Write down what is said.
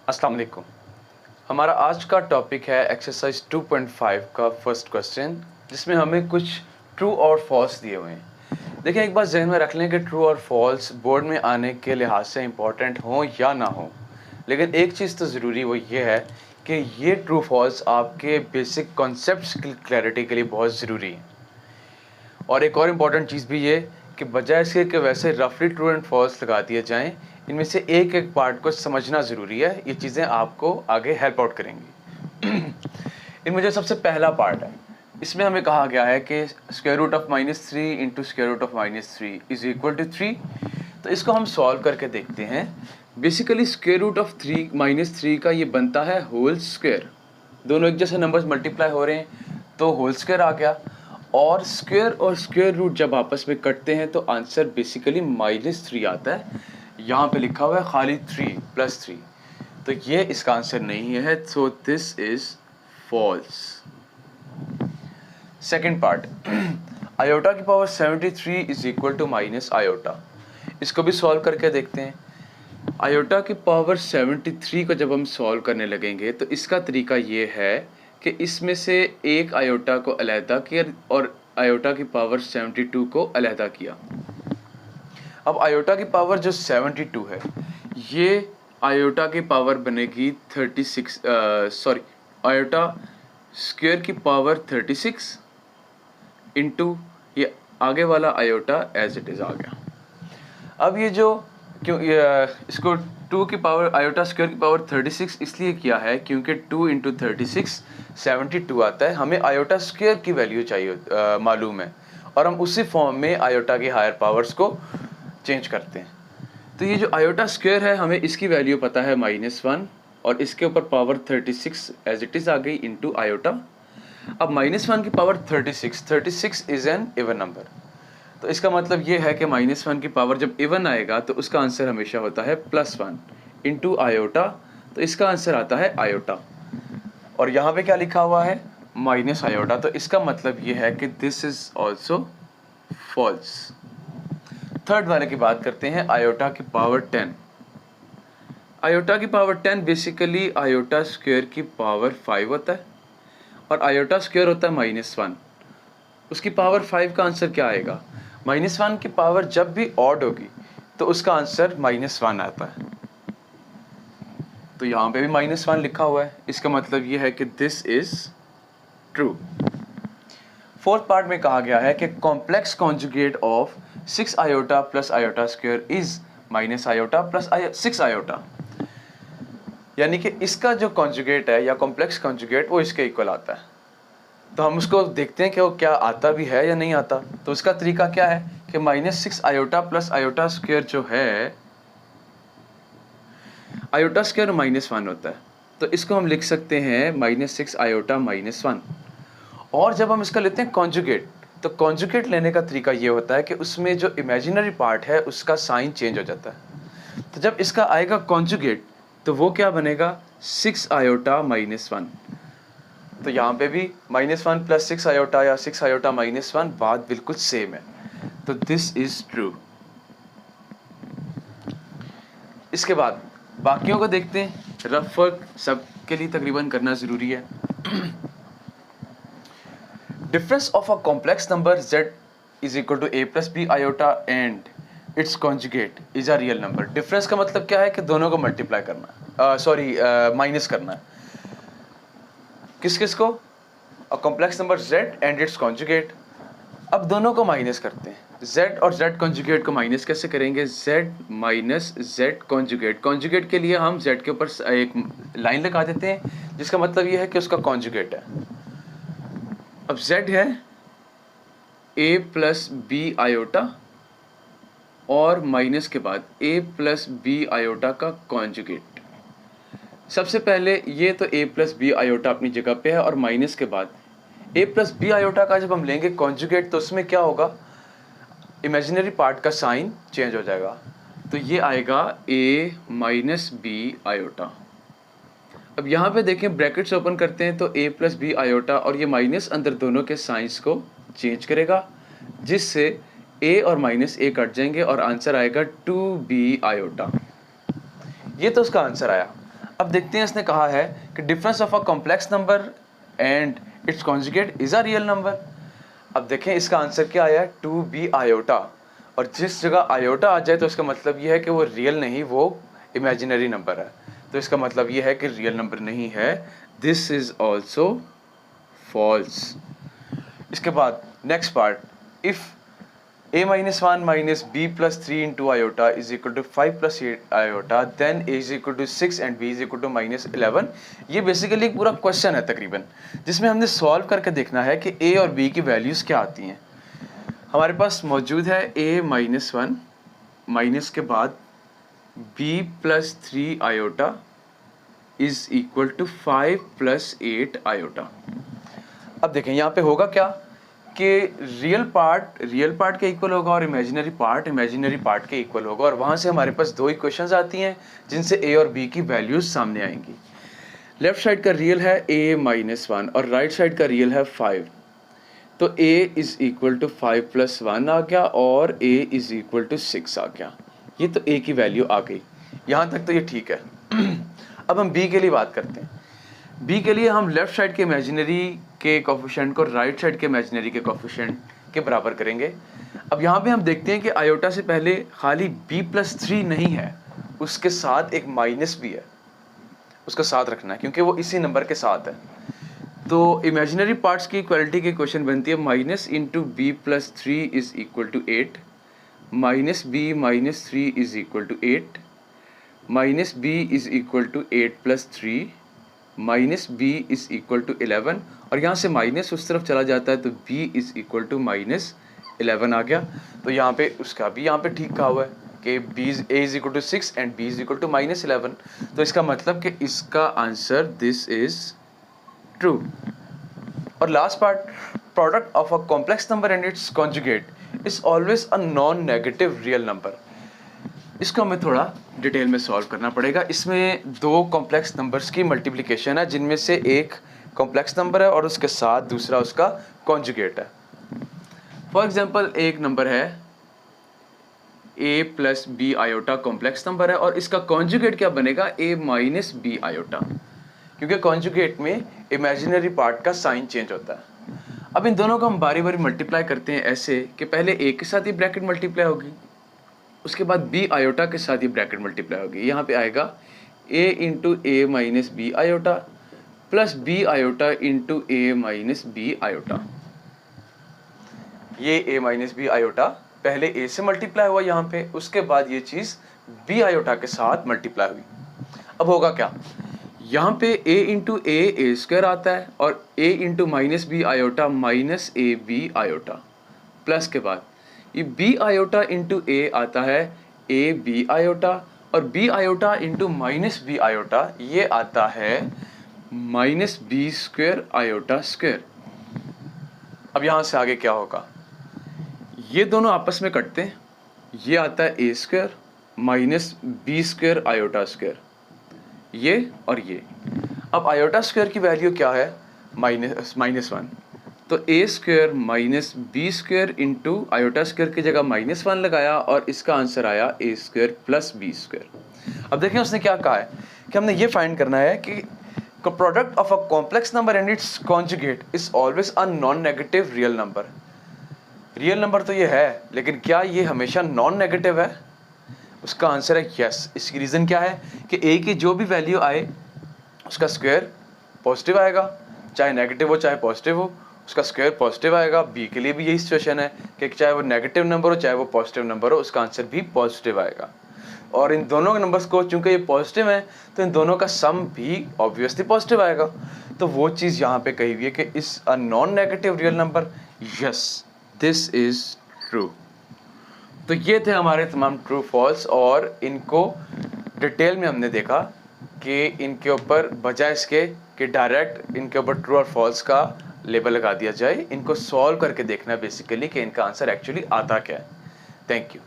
अस्सलाम वालेकुम। हमारा आज का टॉपिक है एक्सरसाइज 2.5 का फर्स्ट क्वेश्चन, जिसमें हमें कुछ ट्रू और फॉल्स दिए हुए हैं। देखिए, एक बात जहन में रख लें कि ट्रू और फॉल्स बोर्ड में आने के लिहाज से इम्पॉर्टेंट हो या ना हो, लेकिन एक चीज़ तो ज़रूरी वो ये है कि ये ट्रू फॉल्स आपके बेसिक कॉन्सेप्ट्स की क्लैरिटी के लिए बहुत ज़रूरी है। और एक और इम्पॉर्टेंट चीज़ भी ये कि बजाय इसके कि वैसे रफली ट्रू एंड फॉल्स लगा दिए जाएं, इनमें से एक एक पार्ट को समझना ज़रूरी है। ये चीज़ें आपको आगे हेल्प आउट करेंगी। इनमें जो सबसे पहला पार्ट है, इसमें हमें कहा गया है कि square root of -3 into square root of -3 is equal to 3। तो इसको हम सॉल्व करके देखते हैं। बेसिकली स्क्वायर रूट ऑफ 3 का ये बनता है होल स्क्वायर। दोनों एक जैसे नंबर्स मल्टीप्लाई हो रहे हैं तो होल स्क्वायर आ गया। और स्क्वायर रूट जब आपस में कटते हैं तो आंसर बेसिकली -3 आता है। यहाँ पे लिखा हुआ है खाली 3 + 3, तो ये इसका आंसर नहीं है। So this is false. Second part, iota की पावर 73 is equal to minus iota. इसको भी सॉल्व करके देखते हैं। आयोटा की पावर 73 को जब हम सॉल्व करने लगेंगे तो इसका तरीका ये है कि इसमें से एक आयोटा को अलहदा किया और आयोटा की पावर 72 को अलहदा किया। अब आयोटा की पावर जो 72 है, ये आयोटा की पावर बनेगी 36, आयोटा स्क्वायर की पावर 36 इंटू ये आगे वाला आयोटा एज इट इज़ आ गया। अब ये जो इसको 2 की पावर आयोटा स्क्वायर की पावर 36 इसलिए किया है क्योंकि 2 इंटू 36 72 आता है। हमें आयोटा स्क्वायर की वैल्यू चाहिए, मालूम है, और हम उसी फॉर्म में आयोटा की हायर पावर्स को चेंज करते हैं। तो ये जो आयोटा स्क्वायर है, हमें इसकी वैल्यू पता है -1 और इसके ऊपर पावर 36 एज इट इज़ आ गई इंटू आयोटा। अब -1 की power 36 is an even number, तो इसका मतलब ये है कि -1 की पावर जब इवन आएगा तो उसका आंसर हमेशा होता है +1 इंटू आयोटा, तो इसका आंसर आता है आयोटा। और यहाँ पे क्या लिखा हुआ है? माइनस आयोटा, तो इसका मतलब ये है कि this is also false. Third वाले की बात करते हैं, आयोटा की पावर 10। आयोटा की पावर 10 बेसिकली आयोटा स्क्वायर की पावर 5 होता है और आयोटा स्क्वायर होता है -1। उसकी पावर 5 का आंसर क्या आएगा? -1 की पावर जब भी ऑड होगी तो उसका आंसर -1 आता है। तो यहाँ पे भी -1 लिखा हुआ है, इसका मतलब ये है कि this is true. Fourth part में कहा गया है कि complex conjugate of 6 iota plus iota square is minus iota plus 6 iota, यानी कि इसका जो कॉन्जुगेट है या कॉम्प्लेक्स कॉन्जुगेट वो इसके इक्वल आता है। तो हम उसको देखते हैं कि वो क्या आता भी है या नहीं आता। तो उसका तरीका क्या है कि -6 आयोटा प्लस आयोटा स्क्वायर जो है, आयोटा स्क्वायर -1 होता है, तो इसको हम लिख सकते हैं -6 आयोटा -1। और जब हम इसका लेते हैं कॉन्जुगेट, तो कॉन्जुगेट लेने का तरीका ये होता है कि उसमें जो इमेजिनरी पार्ट है उसका साइन चेंज हो जाता है। तो जब इसका आएगा कॉन्जुगेट तो वो क्या बनेगा? 6 आयोटा -1। तो यहाँ पे भी -1 + 6 आयोटा या 6 आयोटा -1, बात बिल्कुल सेम है। तो दिस इज ट्रू। इसके बाद बाकियों को देखते हैं। रफ वर्क सबके लिए तकरीबन करना ज़रूरी है। Difference of a complex number z is equal to a + b iota and its conjugate is a real number. Difference का मतलब क्या है कि दोनों को मल्टीप्लाई करना, माइनस करना है। किस किस को? अ complex number z and its conjugate. अब दोनों को माइनस करते हैं। z और z कॉन्जुगेट को माइनस कैसे करेंगे? z minus z conjugate. Conjugate के लिए हम z के ऊपर एक लाइन लगा देते हैं, जिसका मतलब ये है कि उसका कॉन्जुगेट है। अब z है a + b आयोटा और माइनस के बाद a + b आयोटा का कॉन्जुगेट। सबसे पहले ये तो a + b आयोटा अपनी जगह पे है और माइनस के बाद a + b आयोटा का जब हम लेंगे कॉन्जुगेट तो उसमें क्या होगा? इमेजिनरी पार्ट का साइन चेंज हो जाएगा, तो ये आएगा a - b आयोटा। अब यहाँ पे देखें, ब्रैकेट्स ओपन करते हैं तो a + b आयोटा और ये माइनस अंदर दोनों के साइंस को चेंज करेगा, जिससे a और -a कट जाएंगे और आंसर आएगा 2b आयोटा। ये तो उसका आंसर आया। अब देखते हैं, इसने कहा है कि difference of a complex number and its conjugate is a real number. अब देखें इसका आंसर क्या आया है, 2b आयोटा, और जिस जगह आयोटा आ जाए तो इसका मतलब ये है कि वो रियल नहीं, वो इमेजिनरी नंबर है। तो इसका मतलब ये है कि रियल नंबर नहीं है। This is also false. इसके बाद next part, if a minus 1 minus b plus 3 into iota is equal to 5 plus 8 iota, then a is equal to 6 and b is equal to minus 11। ये basically एक पूरा question है तकरीबन, जिसमें हमने solve करके देखना है कि a और b की वैल्यूज़ क्या आती हैं। हमारे पास मौजूद है a minus 1 माइनस के बाद b plus 3 iota is equal to 5 plus 8 iota। अब देखें यहाँ पे होगा क्या कि रियल पार्ट के इक्वल होगा और इमेजिनरी पार्ट के इक्वल होगा, और वहाँ से हमारे पास दो इक्वेशंस आती हैं जिनसे a और b की वैल्यूज सामने आएंगी। लेफ्ट साइड का रियल है a माइनस 1 और राइट साइड का रियल है 5, तो a is equal to 5 plus 1 आ गया और a इज इक्वल टू 6 आ गया। ये तो a की वैल्यू आ गई, यहाँ तक तो ये ठीक है। अब हम b के लिए बात करते हैं। b के लिए हम लेफ्ट साइड के इमेजिनरी के कोफिशिएंट को राइट साइड के इमेजिनरी के कोफिशिएंट के बराबर करेंगे। अब यहाँ पे हम देखते हैं कि आयोटा से पहले खाली b प्लस 3 नहीं है, उसके साथ एक माइनस भी है, उसका साथ रखना है क्योंकि वो इसी नंबर के साथ है। तो इमेजिनरी पार्ट्स की इक्वालिटी की क्वेश्चन बनती है minus into B plus 3 is equal to 8, minus B minus 3 is equal to 8, minus B is equal to 8 plus 3, minus B is equal to 11, और यहाँ से माइनस उस तरफ चला जाता है तो b is equal to minus 11 आ गया। तो यहाँ पे उसका भी यहाँ पे ठीक कहा हुआ है कि a is equal to 6 and b is equal to minus 11। तो इसका मतलब कि इसका आंसर दिस इज ट्रू। और last part, product of a complex number and its conjugate is always a non negative real number. इसको हमें थोड़ा detail में सॉल्व करना पड़ेगा। इसमें दो कॉम्प्लेक्स नंबर्स की मल्टीप्लिकेशन है, जिनमें से एक कॉम्प्लेक्स नंबर है और उसके साथ दूसरा उसका कॉन्जुगेट है। फॉर एग्जांपल एक नंबर है a plus B iota, complex number है, और इसका कॉन्जुगेट क्या बनेगा, a माइनस बी आयोटा, क्योंकि कॉन्जुगेट में इमेजिनरी पार्ट का साइन चेंज होता है। अब इन दोनों को हम बारी बारी मल्टीप्लाई करते हैं ऐसे कि पहले a के साथ ही ब्रैकेट मल्टीप्लाई होगी, उसके बाद b आयोटा के साथ ही ब्रैकेट मल्टीप्लाई होगी। यहाँ पे आएगा a into A minus B iota plus b iota into A minus B iota. ये a माइनस बी आयोटा पहले a से मल्टीप्लाई हुआ यहाँ पे, उसके बाद ये चीज़ b आयोटा के साथ मल्टीप्लाई हुई। अब होगा क्या, यहाँ पे a इंटू ए स्क्वायर आता है और a into minus B iota minus A B iota, plus के बाद ये b आयोटा इंटू ए आता है ए बी आयोटा, और b iota into minus B iota ये आता है minus B square iota square. अब यहाँ से आगे क्या होगा, ये दोनों आपस में कटते हैं, ये आता है A square minus B square iota square, ये और ये। अब आयोटा स्क्वायर की वैल्यू क्या है, माइनस 1, तो A square minus B square into iota square की जगह माइनस 1 लगाया और इसका आंसर आया A square plus B square. अब देखें उसने क्या कहा है कि हमने ये फाइंड करना है कि product of a complex number and its conjugate is always a non negative real number. Real number तो ये है, लेकिन क्या ये हमेशा नॉन नेगेटिव है? उसका आंसर है यस। इसकी रीज़न क्या है कि ए की जो भी वैल्यू आए उसका स्क्वायर पॉजिटिव आएगा, चाहे नेगेटिव हो चाहे पॉजिटिव हो, उसका स्क्वायर पॉजिटिव आएगा। बी के लिए भी यही सिचुएशन है कि चाहे वो नेगेटिव नंबर हो चाहे वो पॉजिटिव नंबर हो, उसका आंसर भी पॉजिटिव आएगा। और इन दोनों नंबर्स को चूंकि ये पॉजिटिव है तो इन दोनों का सम भी ऑब्वियसली पॉजिटिव आएगा। तो वो चीज़ यहाँ पे कही हुई है कि इस अ non negative real number, yes this is true. तो ये थे हमारे तमाम ट्रू फॉल्स, और इनको डिटेल में हमने देखा कि इनके ऊपर बजाय इसके कि डायरेक्ट इनके ऊपर ट्रू और फॉल्स का लेबल लगा दिया जाए, इनको सॉल्व करके देखना बेसिकली कि इनका आंसर एक्चुअली आता क्या है। Thank you.